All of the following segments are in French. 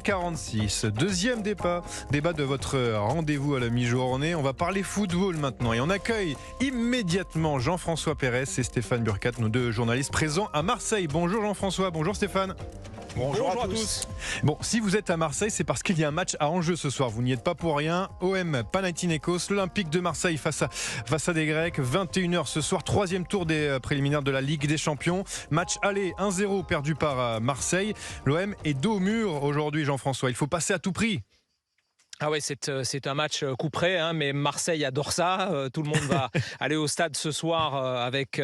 8h46, deuxième débat de votre rendez-vous à la mi-journée. On va parler football maintenant et on accueille immédiatement Jean-François Pérez et Stéphane Burkhat, nos deux journalistes présents à Marseille. Bonjour Jean-François, bonjour Stéphane. Bonjour à tous. Bon, si vous êtes à Marseille, c'est parce qu'il y a un match à enjeu ce soir. Vous n'y êtes pas pour rien. OM Panathinaikos, l'Olympique de Marseille face à des Grecs. 21h ce soir, troisième tour des préliminaires de la Ligue des Champions. Match aller 1-0 perdu par Marseille. L'OM est dos au mur aujourd'hui, Jean-François. Il faut passer à tout prix. Ah ouais, c'est un match coup près, hein, mais Marseille adore ça. Tout le monde va aller au stade ce soir avec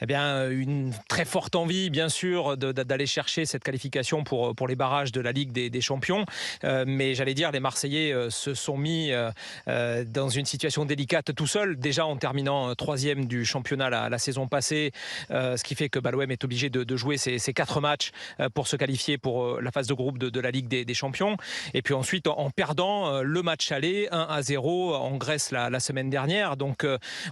une très forte envie, bien sûr, d'aller chercher cette qualification pour les barrages de la Ligue des Champions. Mais j'allais dire, les Marseillais se sont mis dans une situation délicate tout seuls, déjà en terminant troisième du championnat la saison passée, ce qui fait que l'OM est obligé de jouer ces 4 matchs pour se qualifier pour la phase de groupe de la Ligue des Champions. Et puis ensuite, en perdant le match aller 1-0 en Grèce la semaine dernière. Donc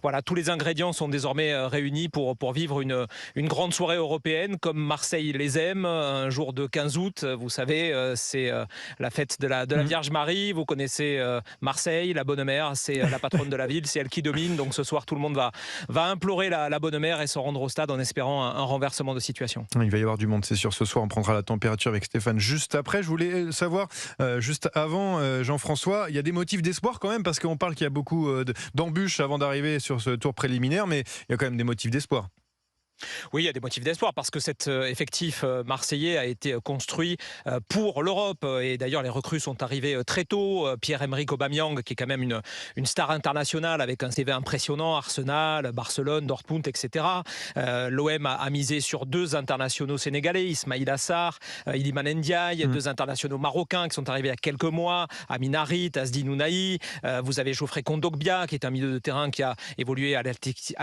voilà, tous les ingrédients sont désormais réunis pour vivre une grande soirée européenne comme Marseille les aime. Un jour de 15 août, vous savez, c'est la fête de la Vierge Marie. Vous connaissez Marseille, la Bonne Mère, c'est la patronne de la ville, c'est elle qui domine. Donc ce soir, tout le monde va implorer la Bonne Mère et se rendre au stade en espérant un renversement de situation. Il va y avoir du monde, c'est sûr. Ce soir, on prendra la température avec Stéphane juste après. Je voulais savoir, juste avant, Jean-François, il y a des motifs d'espoir quand même, parce qu'on parle qu'il y a beaucoup d'embûches avant d'arriver sur ce tour préliminaire, mais il y a quand même des motifs d'espoir. Oui, il y a des motifs d'espoir parce que cet effectif marseillais a été construit pour l'Europe et d'ailleurs les recrues sont arrivées très tôt. Pierre-Emerick Aubameyang qui est quand même une star internationale avec un CV impressionnant, Arsenal, Barcelone, Dortmund, etc. L'OM a misé sur 2 internationaux sénégalais, Ismaïla Sarr, Iliman Ndiaye, 2 internationaux marocains qui sont arrivés il y a quelques mois, Amin Harit, Asdi Nounahi. Vous avez Geoffrey Kondogbia qui est un milieu de terrain qui a évolué à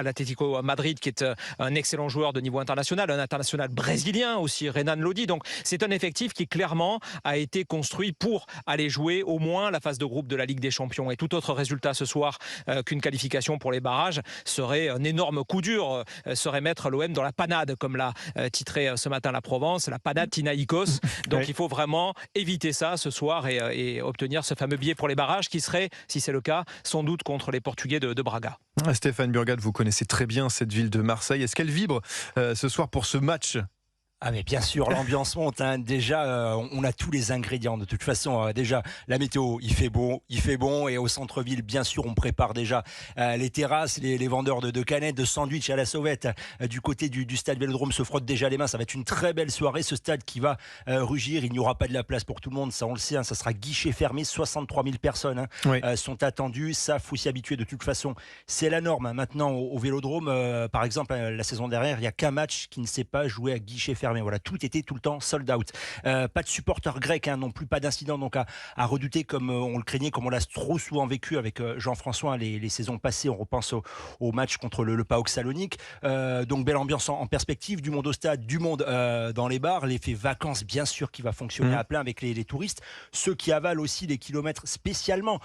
l'Atlético Madrid, qui est un excellent joueur de niveau international, un international brésilien aussi, Renan Lodi. Donc c'est un effectif qui clairement a été construit pour aller jouer au moins la phase de groupe de la Ligue des Champions. Et tout autre résultat ce soir qu'une qualification pour les barrages serait un énorme coup dur, serait mettre l'OM dans la panade, comme l'a titré ce matin la Provence, la panade Tinaïkos. Donc il faut vraiment éviter ça ce soir et obtenir ce fameux billet pour les barrages qui serait, si c'est le cas, sans doute contre les Portugais de Braga. Stéphane Burkhat, vous connaissez très bien cette ville de Marseille. Est-ce qu'elle vibre ce soir pour ce match ? Ah mais bien sûr, l'ambiance monte, hein. Déjà on a tous les ingrédients de toute façon. Déjà la météo, il fait bon et au centre-ville bien sûr on prépare déjà les terrasses, les vendeurs de canettes, de sandwichs à la sauvette du côté du stade Vélodrome se frottent déjà les mains. Ça va être une très belle soirée, ce stade qui va rugir. Il n'y aura pas de la place pour tout le monde, ça on le sait, hein. Ça sera guichet fermé, 63 000 personnes sont attendues. Ça faut s'y habituer de toute façon, c'est la norme, hein. Maintenant au Vélodrome par exemple la saison dernière, il n'y a qu'un match qui ne s'est pas joué à guichet fermé. Voilà, tout était tout le temps sold out. Pas de supporters grecs, hein, non plus, pas d'incidents donc à redouter comme on le craignait, comme on l'a trop souvent vécu avec Jean-François les saisons passées. On repense au match contre le PAOK Salonique. Donc belle ambiance en perspective, du monde au stade, du monde dans les bars, l'effet vacances bien sûr qui va fonctionner à plein avec les touristes, ceux qui avalent aussi les kilomètres spécialement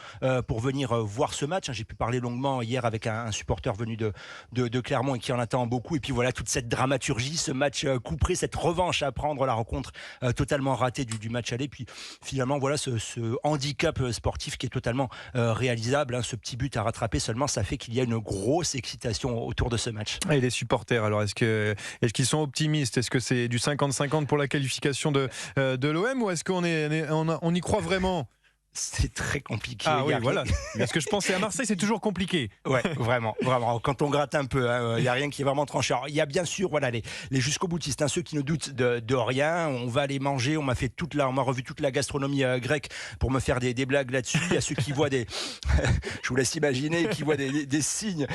pour venir voir ce match. J'ai pu parler longuement hier avec un supporter venu de Clermont et qui en attend beaucoup. Et puis voilà, toute cette dramaturgie, ce match couperé, cette revanche à prendre, la rencontre totalement ratée du match aller. Puis finalement voilà ce handicap sportif qui est totalement réalisable, hein. Ce petit but à rattraper seulement, ça fait qu'il y a une grosse excitation autour de ce match. Et les supporters, alors est-ce qu'ils sont optimistes? Est-ce que c'est du 50-50 pour la qualification de l'OM ou est-ce qu'on y croit vraiment? C'est très compliqué. Ah oui, voilà. Parce que je pensais à Marseille, c'est toujours compliqué. Ouais, vraiment. Quand on gratte un peu, il n'y a rien qui est vraiment tranché. Alors, il y a bien sûr, voilà, les jusqu'au boutistes, hein, ceux qui ne doutent de rien. On va aller manger. On m'a revu toute la gastronomie grecque pour me faire des blagues là-dessus. Il y a ceux qui voient je vous laisse imaginer, qui voient des signes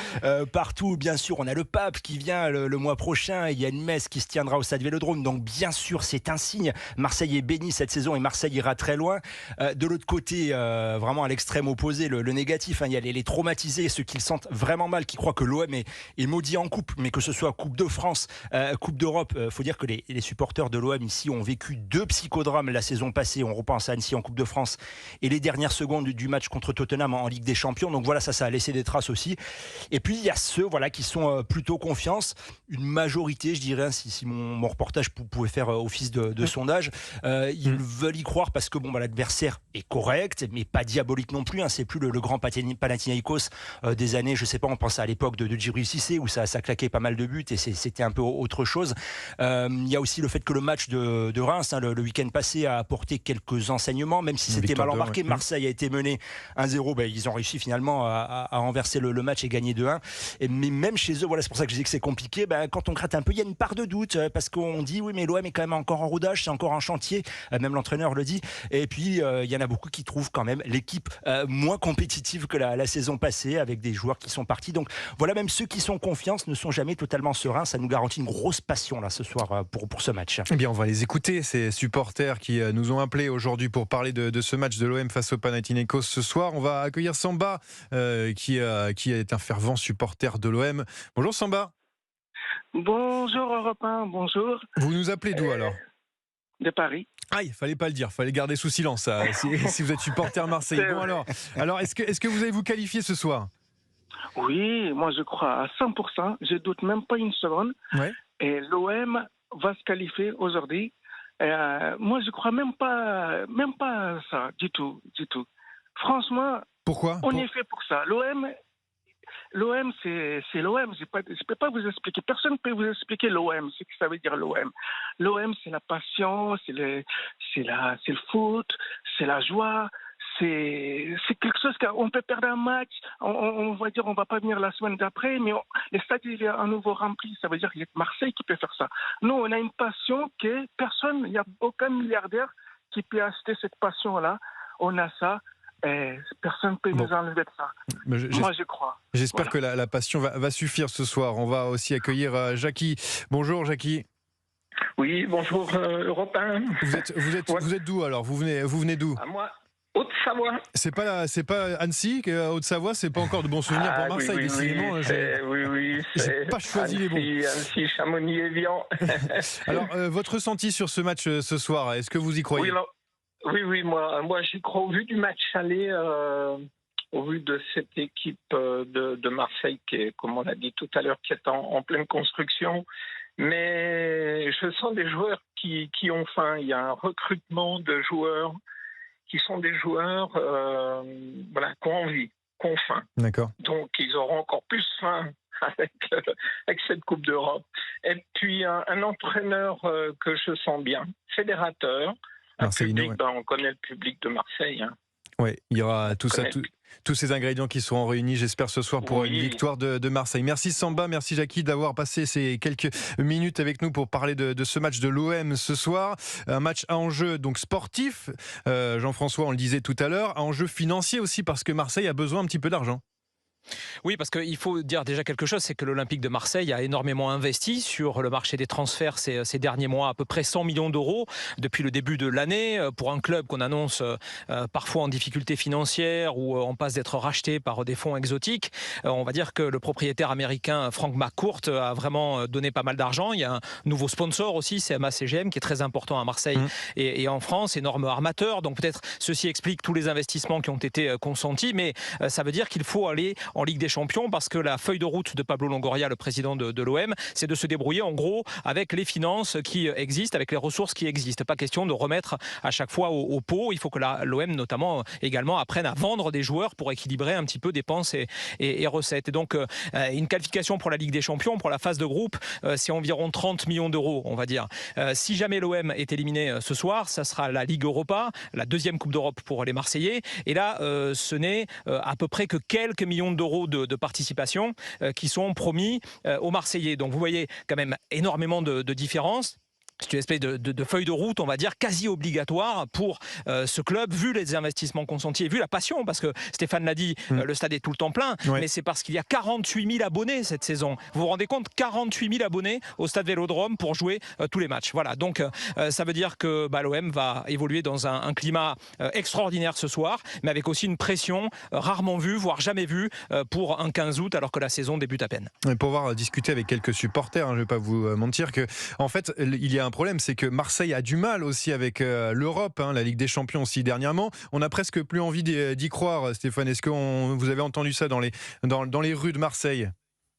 partout. Bien sûr, on a le pape qui vient le mois prochain. Il y a une messe qui se tiendra au stade Vélodrome. Donc, bien sûr, c'est un signe. Marseille est béni cette saison et Marseille ira très loin. De l'autre côté, côté vraiment à l'extrême opposé, le négatif. Il y a les traumatisés, ceux qui le sentent vraiment mal, qui croient que l'OM est maudit en coupe, mais que ce soit Coupe de France, Coupe d'Europe. Faut dire que les supporters de l'OM ici ont vécu 2 psychodrames la saison passée. On repense à Annecy en Coupe de France et les dernières secondes du match contre Tottenham en Ligue des Champions. Donc voilà, ça a laissé des traces aussi. Et puis il y a ceux qui sont plutôt confiance. Une majorité, je dirais, si mon reportage pouvait faire office de sondage, ils veulent y croire parce que l'adversaire est correct, mais pas diabolique non plus. C'est plus le grand Panathinaikos des années, je sais pas, on pense à l'époque de Djibril Cissé où ça claquait pas mal de buts et c'était un peu autre chose. Il y a aussi le fait que le match de Reims, le week-end passé, a apporté quelques enseignements, même si c'était mal embarqué. Marseille a été mené 1-0, ils ont réussi finalement à renverser le match et gagner 2-1. Mais même chez eux, c'est pour ça que je dis que c'est compliqué. Quand on gratte un peu, il y a une part de doute parce qu'on dit oui, mais l'OM est quand même encore en rodage, c'est encore en chantier. Même l'entraîneur le dit. Et puis il y en a beaucoup qui trouvent quand même l'équipe moins compétitive que la saison passée, avec des joueurs qui sont partis. Donc voilà, même ceux qui sont confiants ne sont jamais totalement sereins. Ça nous garantit une grosse passion là ce soir pour ce match. Eh bien, on va les écouter, ces supporters qui nous ont appelés aujourd'hui pour parler de ce match de l'OM face au Panathinaikos ce soir. On va accueillir Samba qui est un fervent supporter de l'OM. Bonjour Samba. Bonjour Europe 1, bonjour. Vous nous appelez d'où alors ? De Paris. Ah, il fallait pas le dire, fallait garder sous silence ça, si vous êtes supporter marseillais. Bon alors est-ce que vous allez vous qualifier ce soir ? Oui, moi je crois à 100%, je doute même pas une seconde. Ouais. Et l'OM va se qualifier aujourd'hui. Moi je crois même pas ça, du tout. Franchement, pourquoi ? on est fait pour ça. L'OM, c'est l'OM. Je peux pas vous expliquer. Personne ne peut vous expliquer l'OM, ce que ça veut dire l'OM. L'OM, c'est la passion, c'est le foot, c'est la joie. C'est quelque chose qu'on peut perdre un match. On va dire on va pas venir la semaine d'après, mais le stade il est à nouveau rempli. Ça veut dire qu'il y a Marseille qui peut faire ça. Nous, on a une passion que personne, il n'y a aucun milliardaire qui peut acheter cette passion-là. On a ça. Et personne ne peut nous enlever de ça. Moi, je crois. J'espère que la passion va suffire ce soir. On va aussi accueillir Jackie. Bonjour Jackie. Oui, bonjour Europe 1. Vous êtes d'où alors ? Vous venez d'où ? Moi, Haute-Savoie. C'est pas Annecy, Haute-Savoie, c'est pas encore de bons souvenirs pour Marseille, décidément. Oui, j'ai pas choisi Annecy, les bons. Annecy, Chamonix, Évian. Alors, votre ressenti sur ce match ce soir, est-ce que vous y croyez ? Oui, moi j'y crois au vu du match aller, au vu de cette équipe de Marseille qui est, comme on l'a dit tout à l'heure, qui est en pleine construction. Mais je sens des joueurs qui ont faim. Il y a un recrutement de joueurs qui sont des joueurs qui ont envie, qui ont faim. D'accord. Donc ils auront encore plus faim avec cette Coupe d'Europe. Et puis un entraîneur que je sens bien, fédérateur. On connaît le public de Marseille. Oui, il y aura tous ces ingrédients qui seront réunis, j'espère, ce soir pour une victoire de Marseille. Merci Samba, merci Jackie d'avoir passé ces quelques minutes avec nous pour parler de ce match de l'OM ce soir. Un match à enjeu donc sportif, Jean-François, on le disait tout à l'heure, à enjeu financier aussi parce que Marseille a besoin un petit peu d'argent. Oui, parce qu'il faut dire déjà quelque chose, c'est que l'Olympique de Marseille a énormément investi sur le marché des transferts ces derniers mois, à peu près 100 millions d'euros depuis le début de l'année, pour un club qu'on annonce parfois en difficulté financière ou en passe d'être racheté par des fonds exotiques. On va dire que le propriétaire américain Frank McCourt a vraiment donné pas mal d'argent. Il y a un nouveau sponsor aussi, CMA-CGM, qui est très important à Marseille et en France, énorme armateur. Donc peut-être ceci explique tous les investissements qui ont été consentis, mais ça veut dire qu'il faut aller en Ligue des Champions parce que la feuille de route de Pablo Longoria, le président de l'OM, c'est de se débrouiller en gros avec les finances qui existent, avec les ressources qui existent. Pas question de remettre à chaque fois au pot. Il faut que l'OM notamment également apprenne à vendre des joueurs pour équilibrer un petit peu dépenses et recettes. Et donc une qualification pour la Ligue des Champions, pour la phase de groupe, c'est environ 30 millions d'euros, on va dire. Si jamais l'OM est éliminé ce soir, ça sera la Ligue Europa, la deuxième Coupe d'Europe pour les Marseillais. Et là, ce n'est à peu près que quelques millions d'euros de participation qui sont promis aux Marseillais. Donc vous voyez quand même énormément de différences. C'est une espèce de feuille de route, on va dire, quasi obligatoire pour ce club, vu les investissements consentis et vu la passion, parce que Stéphane l'a dit, le stade est tout le temps plein, mais c'est parce qu'il y a 48 000 abonnés cette saison. Vous vous rendez compte, 48 000 abonnés au stade Vélodrome pour jouer tous les matchs. Voilà, donc ça veut dire que l'OM va évoluer dans un climat extraordinaire ce soir, mais avec aussi une pression rarement vue, voire jamais vue, pour un 15 août, alors que la saison débute à peine. Et pour avoir discuté avec quelques supporters, je ne vais pas vous mentir que, en fait, il y a un problème, c'est que Marseille a du mal aussi avec l'Europe, la Ligue des Champions aussi dernièrement. On n'a presque plus envie d'y croire, Stéphane. Est-ce que vous avez entendu ça dans les rues de Marseille ?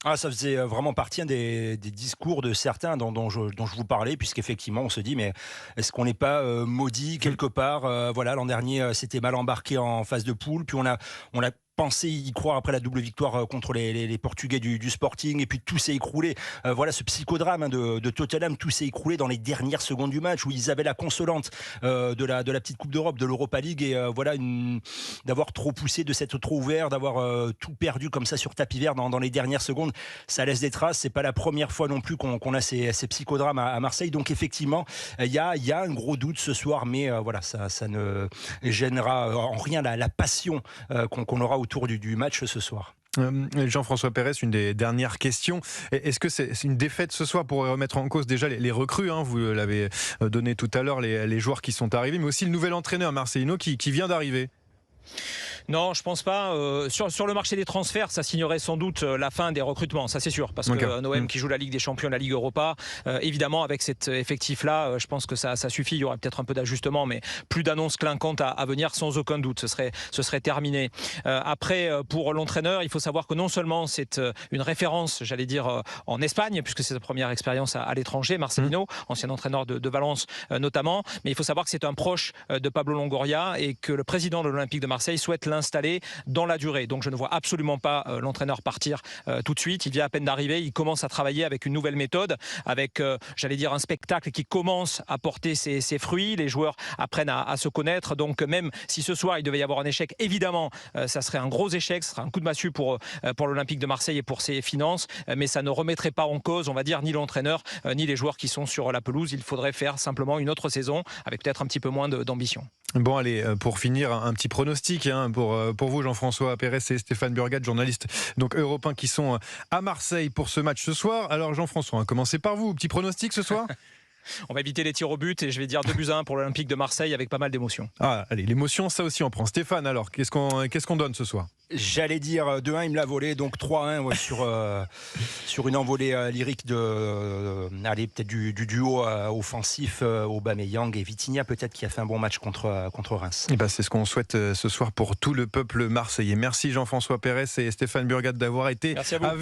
Ça faisait vraiment partie des discours de certains dont je vous parlais, puisqu'effectivement on se dit, mais est-ce qu'on n'est pas maudit quelque part ? Voilà, l'an dernier c'était mal embarqué en phase de poule, puis on a pensé y croire après la double victoire contre les Portugais du Sporting, et puis tout s'est écroulé. Voilà, ce psychodrame de Tottenham, tout s'est écroulé dans les dernières secondes du match, où ils avaient la consolante de la petite Coupe d'Europe, de l'Europa League, et voilà, d'avoir trop poussé, de s'être trop ouvert, d'avoir tout perdu comme ça sur tapis vert dans les dernières secondes. Ça laisse des traces. C'est pas la première fois non plus qu'on a ces psychodrames à Marseille. Donc effectivement, il y a un gros doute ce soir, mais voilà, ça ne gênera en rien la passion qu'on aura autour du match ce soir. Jean-François Pérez, une des dernières questions. Est-ce que c'est une défaite ce soir pour remettre en cause déjà les recrues, vous l'avez donné tout à l'heure, les joueurs qui sont arrivés, mais aussi le nouvel entraîneur Marcelino qui vient d'arriver? Non, je pense pas. Sur le marché des transferts, ça signerait sans doute la fin des recrutements, ça c'est sûr, parce que un OM qui joue la Ligue des Champions, la Ligue Europa, évidemment avec cet effectif-là, je pense que ça suffit. Il y aura peut-être un peu d'ajustement, mais plus d'annonces clinquantes à venir sans aucun doute. Ce serait terminé. Après, pour l'entraîneur, il faut savoir que non seulement c'est une référence, j'allais dire, en Espagne, puisque c'est sa première expérience à l'étranger, Marcelino, ancien entraîneur de Valence notamment, mais il faut savoir que c'est un proche de Pablo Longoria et que le président de l'Olympique de Marseille souhaite l'installer dans la durée. Donc je ne vois absolument pas l'entraîneur partir tout de suite. Il vient à peine d'arriver, il commence à travailler avec une nouvelle méthode, avec, j'allais dire, un spectacle qui commence à porter ses fruits. Les joueurs apprennent à se connaître. Donc même si ce soir il devait y avoir un échec, évidemment, ça serait un gros échec, ce serait un coup de massue pour l'Olympique de Marseille et pour ses finances, mais ça ne remettrait pas en cause, on va dire, ni l'entraîneur, ni les joueurs qui sont sur la pelouse. Il faudrait faire simplement une autre saison avec peut-être un petit peu moins d'ambition. Bon, allez, pour finir, un petit pronostic pour vous, Jean-François Pérez et Stéphane Burgat, journalistes donc européens qui sont à Marseille pour ce match ce soir. Alors Jean-François, commencez par vous, petit pronostic ce soir. On va éviter les tirs au but et je vais dire 2-1 pour l'Olympique de Marseille avec pas mal d'émotion. Allez, l'émotion, ça aussi on prend. Stéphane, alors, qu'est-ce qu'on donne ce soir? J'allais dire 2-1, il me l'a volé, donc 3-1 sur une envolée lyrique peut-être du duo offensif Aubameyang et Vitinha, peut-être, qui a fait un bon match contre Reims. Et c'est ce qu'on souhaite ce soir pour tout le peuple marseillais. Merci Jean-François Pérez et Stéphane Burgat d'avoir été avec